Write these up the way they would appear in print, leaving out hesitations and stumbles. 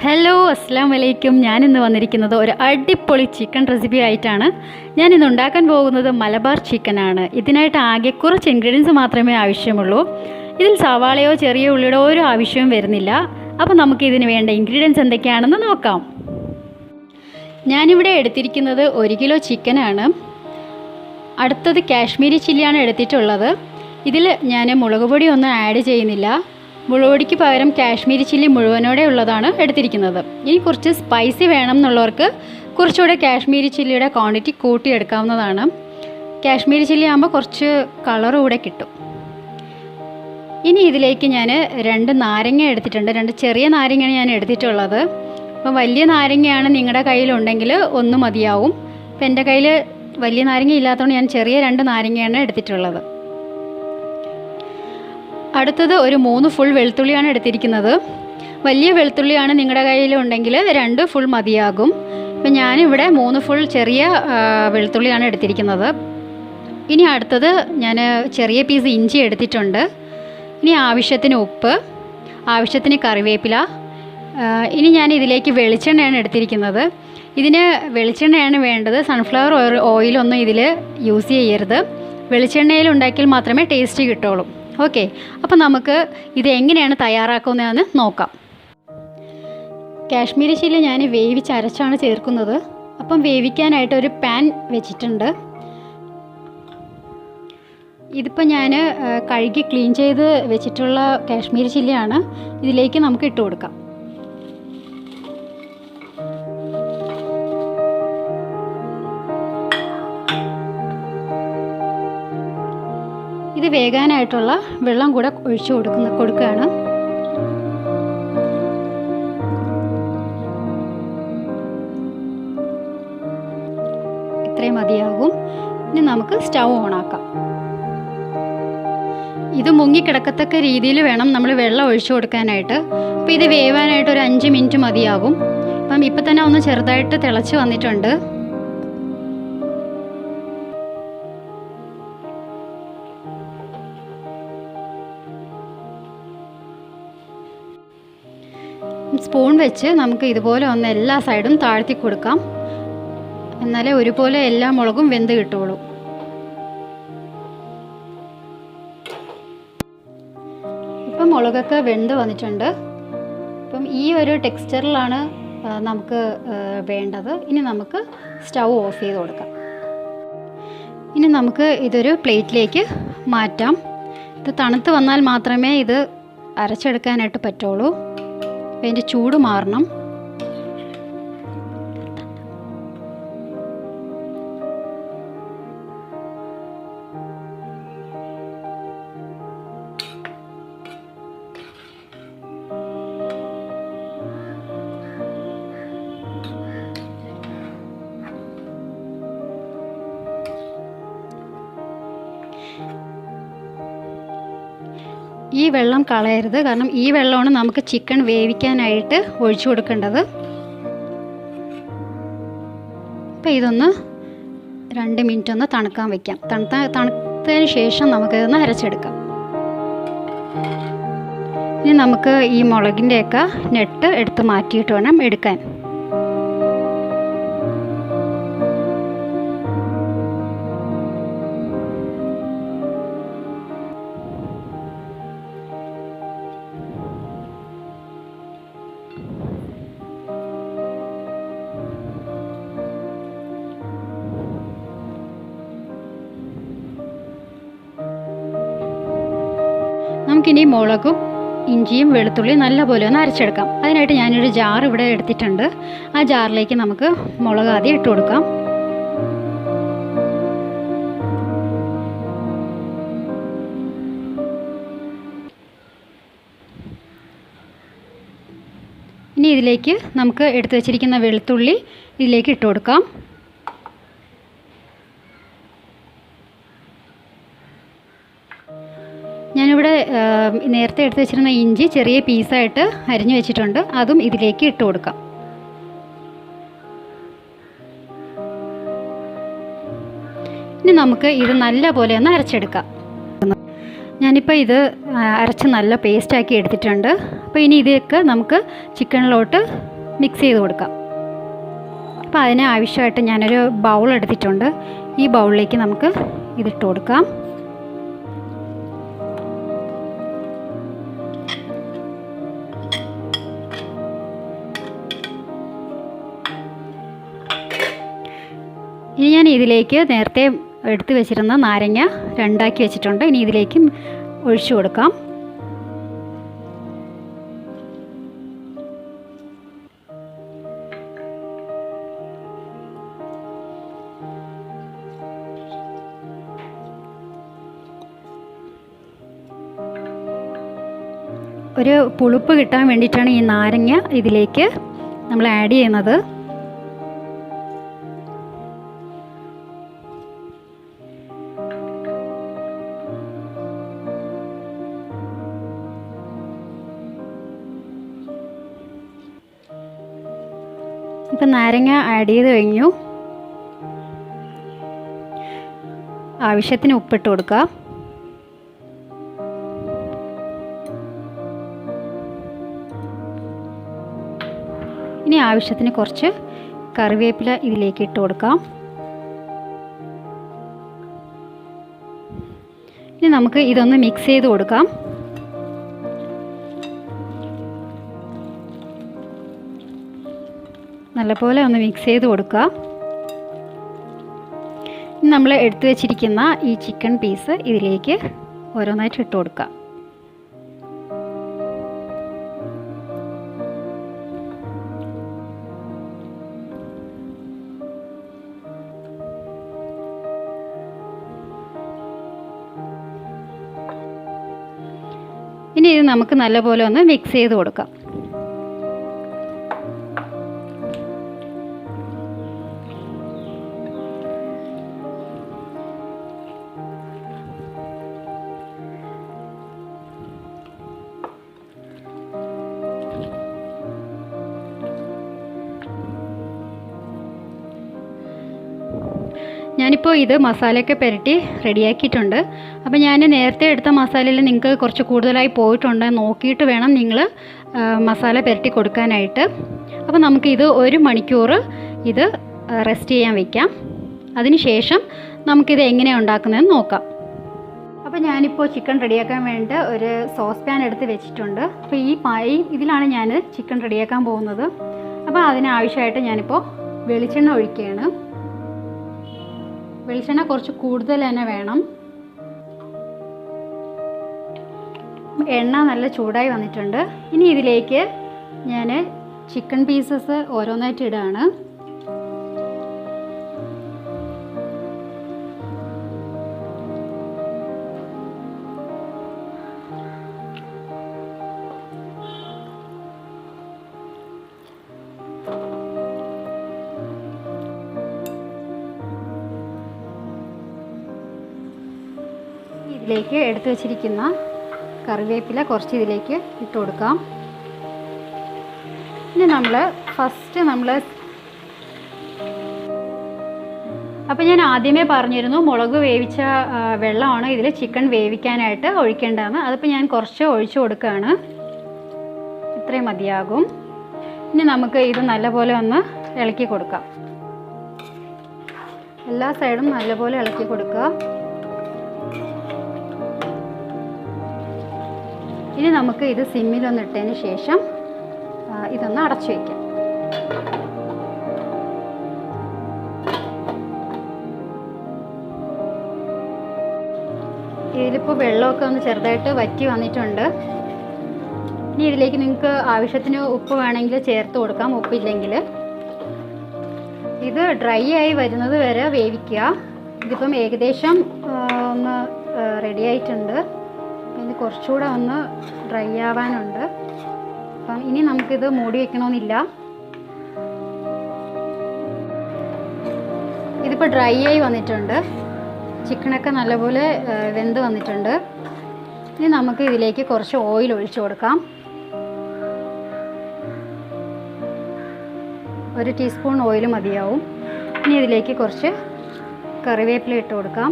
Hello, അസ്സാം വലൈക്കും. ഞാനിന്ന് വന്നിരിക്കുന്നത് ഒരു അടിപൊളി ചിക്കൻ റെസിപ്പി ആയിട്ടാണ്. ഞാനിന്ന് ഉണ്ടാക്കാൻ പോകുന്നത് മലബാർ ചിക്കനാണ്. ഇതിനായിട്ട് ആകെ കുറച്ച് ഇൻഗ്രീഡിയൻസ് മാത്രമേ ആവശ്യമുള്ളൂ. ഇതിൽ സവാളയോ ചെറിയ ഉള്ളിയോ ഒരു ആവശ്യവും വരുന്നില്ല. അപ്പോൾ നമുക്ക് ഇതിന് വേണ്ട ഇൻഗ്രീഡിയൻസ് എന്തൊക്കെയാണെന്ന് നോക്കാം. ഞാനിവിടെ എടുത്തിരിക്കുന്നത് 1 കിലോ ചിക്കനാണ്. അടുത്തത് കാശ്മീരി ചില്ലിയാണ് എടുത്തിട്ടുള്ളത്. ഇതിൽ ഞാൻ മുളക് പൊടി ഒന്നും ആഡ് ചെയ്യുന്നില്ല. മുളക് പൊടിക്ക് പകരം കാശ്മീരി ചില്ലി മുഴുവനോടെ ഉള്ളതാണ് എടുത്തിരിക്കുന്നത്. ഇനി കുറച്ച് സ്പൈസി വേണം എന്നുള്ളവർക്ക് കുറച്ചുകൂടെ കാശ്മീരി ചില്ലിയുടെ ക്വാണ്ടിറ്റി കൂട്ടിയെടുക്കാവുന്നതാണ്. കാശ്മീരി ചില്ലി ആകുമ്പോൾ കുറച്ച് കളർ കൂടെ കിട്ടും. ഇനി ഇതിലേക്ക് ഞാൻ 2 നാരങ്ങ എടുത്തിട്ടുണ്ട്. 2 ചെറിയ നാരങ്ങയാണ് ഞാൻ എടുത്തിട്ടുള്ളത്. അപ്പം വലിയ നാരങ്ങയാണ് നിങ്ങളുടെ കയ്യിലുണ്ടെങ്കിൽ 1 മതിയാവും. ഇപ്പം എൻ്റെ കയ്യിൽ വലിയ നാരങ്ങ ഇല്ലാത്തതുകൊണ്ട് ഞാൻ ചെറിയ 2 നാരങ്ങയാണ് എടുത്തിട്ടുള്ളത്. അടുത്തത് ഒരു 3 ഫുൾ വെളുത്തുള്ളിയാണ് എടുത്തിരിക്കുന്നത്. വലിയ വെളുത്തുള്ളിയാണ് നിങ്ങളുടെ കയ്യിലുണ്ടെങ്കിൽ 2 ഫുൾ മതിയാകും. ഇപ്പം ഞാനിവിടെ 3 ഫുൾ ചെറിയ വെളുത്തുള്ളിയാണ് എടുത്തിരിക്കുന്നത്. ഇനി അടുത്തത് ഞാൻ ചെറിയ പീസ് ഇഞ്ചി എടുത്തിട്ടുണ്ട്. ഇനി ആവശ്യത്തിന് ഉപ്പ്, ആവശ്യത്തിന് കറിവേപ്പില. ഇനി ഞാൻ ഇതിലേക്ക് വെളിച്ചെണ്ണയാണ് എടുത്തിരിക്കുന്നത്. ഇതിന് വെളിച്ചെണ്ണയാണ് വേണ്ടത്. സൺഫ്ലവർ ഓയിലൊന്നും ഇതിൽ യൂസ് ചെയ്യരുത്. വെളിച്ചെണ്ണയിൽ ഉണ്ടാക്കിയാൽ മാത്രമേ ടേസ്റ്റ് കിട്ടുള്ളൂ. ഓക്കെ, അപ്പോൾ നമുക്ക് ഇത് എങ്ങനെയാണ് തയ്യാറാക്കുന്നതെന്ന് നോക്കാം. കാശ്മീരി ചില്ലി ഞാൻ വേവിച്ചരച്ചാണ് ചേർക്കുന്നത്. അപ്പം വേവിക്കാനായിട്ട് ഒരു പാൻ വെച്ചിട്ടുണ്ട്. ഇതിപ്പോൾ ഞാൻ കഴുകി ക്ലീൻ ചെയ്ത് വെച്ചിട്ടുള്ള കാശ്മീരി ചില്ലിയാണ്. ഇതിലേക്ക് നമുക്ക് ഇട്ട് കൊടുക്കാം. ഇത് വേകാനായിട്ടുള്ള വെള്ളം കൂടെ ഒഴിച്ചു കൊടുക്കുകയാണ്. ഇത്രയും മതിയാകും. ഇനി നമുക്ക് സ്റ്റൗ ഓണാക്കാം. ഇത് മുങ്ങിക്കിടക്കത്തക്ക രീതിയിൽ വേണം നമ്മൾ വെള്ളം ഒഴിച്ചു കൊടുക്കാനായിട്ട്. അപ്പോൾ ഇത് വേവാനായിട്ട് ഒരു 5 മിനിറ്റ് മതിയാകും. അപ്പം ഇപ്പം തന്നെ ഒന്ന് ചെറുതായിട്ട് തിളച്ച് വന്നിട്ടുണ്ട്. സ്പൂൺ വെച്ച് നമുക്ക് ഇതുപോലെ ഒന്ന് എല്ലാ സൈഡും താഴ്ത്തി കൊടുക്കാം. എന്നാലേ ഒരുപോലെ എല്ലാ മുളകും വെന്ത് കിട്ടുള്ളൂ. ഇപ്പം മുളകൊക്കെ വെന്ത് വന്നിട്ടുണ്ട്. ഇപ്പം ഈ ഒരു ടെക്സ്ചറിലാണ് നമുക്ക് വേണ്ടത്. ഇനി നമുക്ക് സ്റ്റൗ ഓഫ് ചെയ്ത് കൊടുക്കാം. ഇനി നമുക്ക് ഇതൊരു പ്ലേറ്റിലേക്ക് മാറ്റാം. ഇത് തണുത്ത് വന്നാൽ മാത്രമേ ഇത് അരച്ചെടുക്കാനായിട്ട് പറ്റുള്ളൂ. അതിൻ്റെ ചൂട് മാറണം. ഈ വെള്ളം കളയരുത്, കാരണം ഈ വെള്ളമാണ് നമുക്ക് ചിക്കൻ വേവിക്കാനായിട്ട് ഒഴിച്ചു കൊടുക്കേണ്ടത്. അപ്പോൾ ഇതൊന്ന് 2 മിനിറ്റ് ഒന്ന് തണുക്കാൻ വയ്ക്കാം. തണുത്തതിന് ശേഷം നമുക്കിതൊന്ന് അരച്ചെടുക്കാം. ഇനി നമുക്ക് ഈ മുളകിൻ്റെയൊക്കെ നെട്ട് എടുത്ത് മാറ്റിയിട്ട് വേണം എടുക്കാൻ. നമുക്കിനി മുളകും ഇഞ്ചിയും വെളുത്തുള്ളിയും നല്ലപോലെ ഒന്ന് അരച്ചെടുക്കാം. അതിനായിട്ട് ഞാനൊരു ജാർ ഇവിടെ എടുത്തിട്ടുണ്ട്. ആ ജാറിലേക്ക് നമുക്ക് മുളക് ആദ്യം ഇട്ട് കൊടുക്കാം. ഇനി ഇതിലേക്ക് നമുക്ക് എടുത്തു വച്ചിരിക്കുന്ന വെളുത്തുള്ളി ഇതിലേക്ക് ഇട്ട് കൊടുക്കാം. ഞാനിവിടെ നേരത്തെ എടുത്ത് വെച്ചിരുന്ന ഇഞ്ചി ചെറിയ പീസായിട്ട് അരിഞ്ഞു വെച്ചിട്ടുണ്ട്. അതും ഇതിലേക്ക് ഇട്ട് കൊടുക്കാം. ഇനി നമുക്ക് ഇത് നല്ലപോലെ ഒന്ന് അരച്ചെടുക്കാം. ഞാനിപ്പോൾ ഇത് അരച്ച് നല്ല പേസ്റ്റാക്കി എടുത്തിട്ടുണ്ട്. അപ്പോൾ ഇനി ഇതൊക്കെ നമുക്ക് ചിക്കനിലോട്ട് മിക്സ് ചെയ്ത് കൊടുക്കാം. അപ്പോൾ അതിന് ആവശ്യമായിട്ട് ഞാനൊരു ബൗൾ എടുത്തിട്ടുണ്ട്. ഈ ബൗളിലേക്ക് നമുക്ക് ഇതിട്ട് കൊടുക്കാം. ഇനി ഞാൻ ഇതിലേക്ക് നേരത്തെ എടുത്ത് വെച്ചിരുന്ന നാരങ്ങ രണ്ടാക്കി വെച്ചിട്ടുണ്ട്. ഇനി ഇതിലേക്ക് ഒഴിച്ചു കൊടുക്കാം. ഒരു പുളിപ്പ് കിട്ടാൻ വേണ്ടിയിട്ടാണ് ഈ നാരങ്ങ ഇതിലേക്ക് നമ്മൾ ആഡ് ചെയ്യുന്നത്. ഇപ്പം നാരങ്ങ ആഡ് ചെയ്ത് കഴിഞ്ഞു. ആവശ്യത്തിന് ഉപ്പിട്ട് കൊടുക്കുക. ഇനി ആവശ്യത്തിന് കുറച്ച് കറിവേപ്പില ഇതിലേക്ക് ഇട്ട് കൊടുക്കാം. ഇനി നമുക്ക് ഇതൊന്ന് മിക്സ് ചെയ്ത് കൊടുക്കാം. നല്ലപോലെ ഒന്ന് മിക്സ് ചെയ്ത് കൊടുക്കുക. ഇനി നമ്മൾ എടുത്തു വെച്ചിരിക്കുന്ന ഈ ചിക്കൻ പീസ് ഇതിലേക്ക് ഓരോന്നായിട്ട് ഇട്ട് കൊടുക്കുക. ഇനി ഇത് നമുക്ക് നല്ലപോലെ ഒന്ന് മിക്സ് ചെയ്ത് കൊടുക്കാം. ഞാനിപ്പോൾ ഇത് മസാലയൊക്കെ പുരട്ടി റെഡിയാക്കിയിട്ടുണ്ട്. അപ്പോൾ ഞാൻ നേരത്തെ എടുത്ത മസാലയിൽ നിങ്ങൾക്ക് കുറച്ച് കൂടുതലായി പോയിട്ടുണ്ട് നോക്കിയിട്ട് വേണം നിങ്ങൾ മസാല പുരട്ടി കൊടുക്കാനായിട്ട്. അപ്പോൾ നമുക്കിത് 1 മണിക്കൂർ ഇത് റെസ്റ്റ് ചെയ്യാൻ വയ്ക്കാം. അതിനുശേഷം നമുക്കിത് എങ്ങനെയാണ് ഉണ്ടാക്കുന്നതെന്ന് നോക്കാം. അപ്പോൾ ഞാനിപ്പോൾ ചിക്കൻ റെഡിയാക്കാൻ വേണ്ടി ഒരു സോസ് പാൻ എടുത്ത് വെച്ചിട്ടുണ്ട്. അപ്പോൾ ഈ ഇതിലാണ് ഞാൻ ചിക്കൻ റെഡിയാക്കാൻ പോകുന്നത്. അപ്പോൾ അതിനാവശ്യമായിട്ട് ഞാനിപ്പോൾ വെളിച്ചെണ്ണ ഒഴിക്കുകയാണ്. വെളിച്ചെണ്ണ കുറച്ച് കൂടുതൽ തന്നെ വേണം. എണ്ണ നല്ല ചൂടായി വന്നിട്ടുണ്ട്. ഇനി ഇതിലേക്ക് ഞാൻ ചിക്കൻ പീസസ് ഓരോന്നായിട്ട് ഇടുകയാണ്. ഇതിലേക്ക് എടുത്തു വച്ചിരിക്കുന്ന കറിവേപ്പില കുറച്ച് ഇതിലേക്ക് ഇട്ട് കൊടുക്കാം. ഇനി അപ്പോൾ ഞാൻ ആദ്യമേ പറഞ്ഞിരുന്നു മുളക് വേവിച്ച വെള്ളമാണ് ഇതിൽ ചിക്കൻ വേവിക്കാനായിട്ട് ഒഴിക്കേണ്ടതെന്ന്. അതിപ്പോൾ ഞാൻ കുറച്ച് ഒഴിച്ചു കൊടുക്കുകയാണ്. ഇത്രയും മതിയാകും. ഇനി നമുക്ക് ഇത് നല്ലപോലെ ഒന്ന് ഇളക്കി കൊടുക്കാം. എല്ലാ സൈഡും നല്ലപോലെ ഇളക്കി കൊടുക്കുക. ഇനി നമുക്ക് ഇത് സിമ്മിലൊന്ന് ഇട്ടതിന് ശേഷം ഇതൊന്ന് അടച്ചു വയ്ക്കാം. ഇതിലിപ്പോൾ വെള്ളമൊക്കെ ഒന്ന് ചെറുതായിട്ട് വറ്റി വന്നിട്ടുണ്ട്. ഇനി ഇതിലേക്ക് നിങ്ങൾക്ക് ആവശ്യത്തിന് ഉപ്പ് വേണമെങ്കിൽ ചേർത്ത് കൊടുക്കാം. ഉപ്പില്ലെങ്കിൽ ഇത് ഡ്രൈ ആയി വരുന്നത് വരെ വേവിക്കുക. ഇതിപ്പം ഏകദേശം ഒന്ന് റെഡി ആയിട്ടുണ്ട്. ഇനി കുറച്ചുകൂടെ ഒന്ന് ഡ്രൈ ആവാനുണ്ട്. അപ്പം ഇനി നമുക്കിത് മൂടി വയ്ക്കണമെന്നില്ല. ഇതിപ്പോൾ ഡ്രൈ ആയി വന്നിട്ടുണ്ട്. ചിക്കനൊക്കെ നല്ലപോലെ വെന്ത് വന്നിട്ടുണ്ട്. ഇനി നമുക്ക് ഇതിലേക്ക് കുറച്ച് ഓയിൽ ഒഴിച്ചു കൊടുക്കാം. 1 ടീസ്പൂൺ ഓയിൽ മതിയാവും. ഇനി ഇതിലേക്ക് കുറച്ച് കറിവേപ്പില ഇട്ട് കൊടുക്കാം.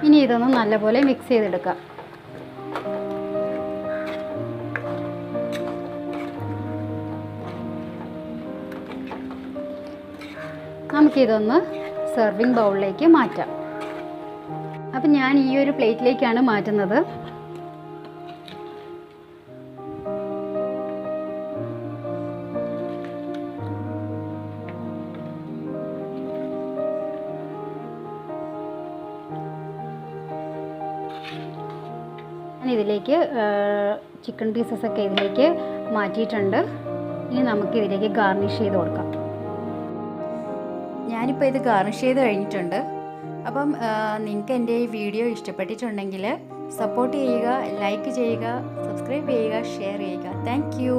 ഇനി ഇതൊന്ന് നല്ലപോലെ മിക്സ് ചെയ്തെടുക്കാം. നമുക്കിതൊന്ന് സെർവിങ് ബൗളിലേക്ക് മാറ്റാം. അപ്പം ഞാൻ ഈ ഒരു പ്ലേറ്റിലേക്കാണ് മാറ്റുന്നത്. ഇതിലേക്ക് ചിക്കൻ പീസസൊക്കെ ഇതിലേക്ക് മാറ്റിയിട്ടുണ്ട്. ഇനി നമുക്കിതിലേക്ക് ഗാർണിഷ് ചെയ്ത് കൊടുക്കാം. ഞാനിപ്പോൾ ഇത് ഗാർണിഷ് ചെയ്ത് കഴിഞ്ഞിട്ടുണ്ട്. അപ്പം നിങ്ങൾക്ക് എൻ്റെ ഈ വീഡിയോ ഇഷ്ടപ്പെട്ടിട്ടുണ്ടെങ്കിൽ സപ്പോർട്ട് ചെയ്യുക, ലൈക്ക് ചെയ്യുക, സബ്സ്ക്രൈബ് ചെയ്യുക, ഷെയർ ചെയ്യുക. Thank you.